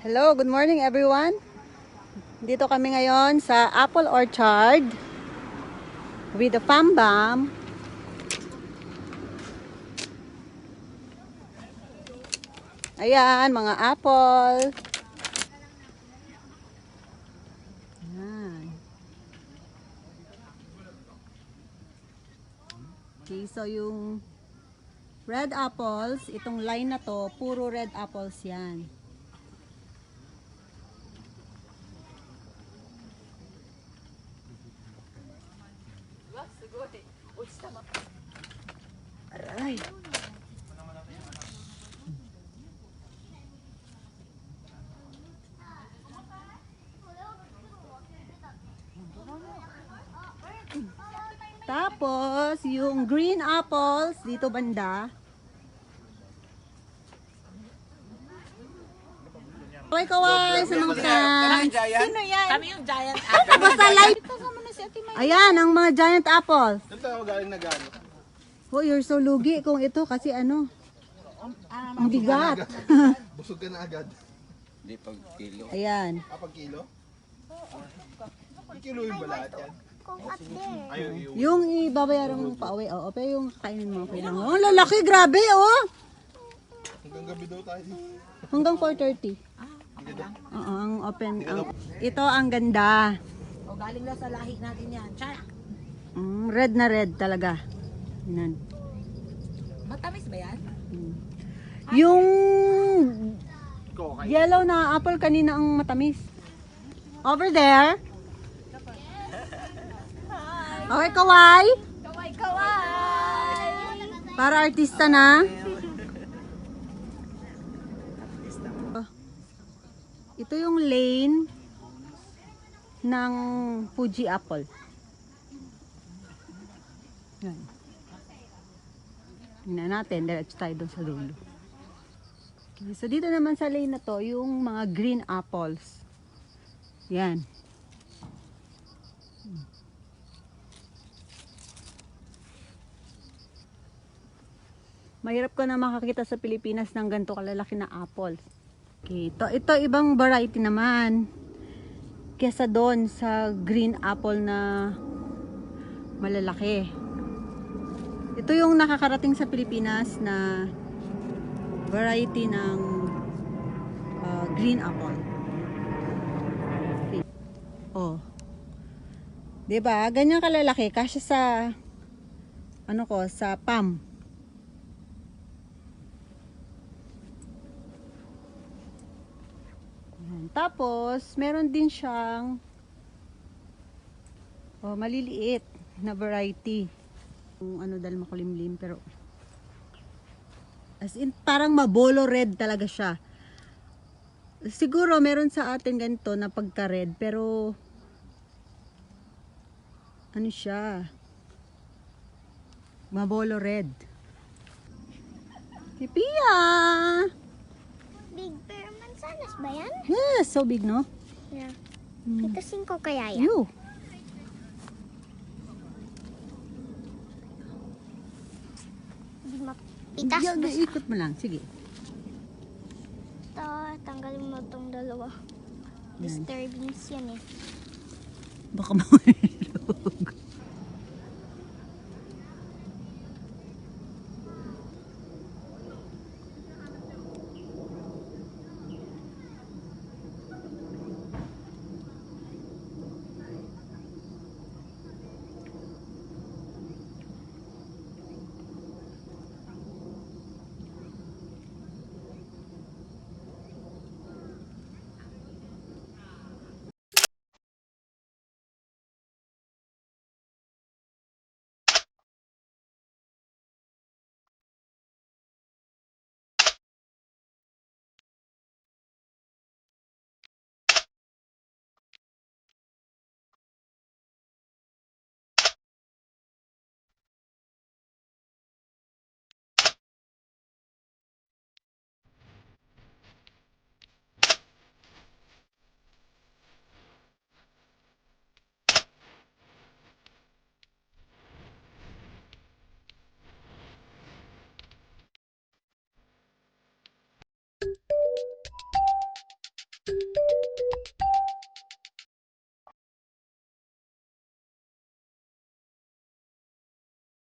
Hello, good morning everyone. Dito kami ngayon sa Apple Orchard with the Fambam. Ayan, mga apple. Ayan. Okay, so yung red apples, itong line na to, puro red apples yan. Aray. Tapos, yung green apples, dito banda. Kaway-kaway sa mga fans. Sino yan? Kami yung giant Basta light. Ayan, ang mga giant apples. Saan tayo galing na gano'n? Oh, you're so lugi kung ito kasi ano. Ang bigat. Busog ka na agad. Hindi pag kilo. Ayan. Pag kilo? Kilo yung balat yan. Ayaw, Yung ibabayaran mo pa uwi, oo. Pero yung kakainin mo, okay lang. Oh, lalaki, grabe, oh. hanggang gabi daw tayo. Hanggang 4:30. Oo, ang open. Ito ang ganda. O galing na sa lahi natin yan. Char! Red na red talaga. Yan. Matamis ba yan? Yung yellow na apple kanina ang matamis. Over there. Okay, kaway. Kaway! Para artista na. Ito yung lane ng Fuji apple. Yan. Tingnan natin, diretso tayo doon sa dulo. Okay, so dito naman sa lane na to, yung mga green apples. Yan. Mahirap ko na makakita sa Pilipinas ng ganito kalalaki na apples. Okay, ito ibang variety naman. Kesa doon sa green apple na malalaki. Ito yung nakakarating sa Pilipinas na variety ng green apple. Okay. Oh. 'Di ba? Ganyan kalalaki kasi sa sa palm. Tapos, meron din siyang maliliit na variety. Kung dahil makulimlim, pero as in, parang mabolo red talaga siya. Siguro, meron sa atin ganito na pagka-red, pero ano siya? Mabolo red. Pia! Big Bear Mansanas ba yan? Yes, so big, no? Yeah. Ito 5 kaya yan. You. Hindi mapitas. Ikot mo lang, sige. Ito, tanggalin mo itong dalawa. Disturbance yan eh. Baka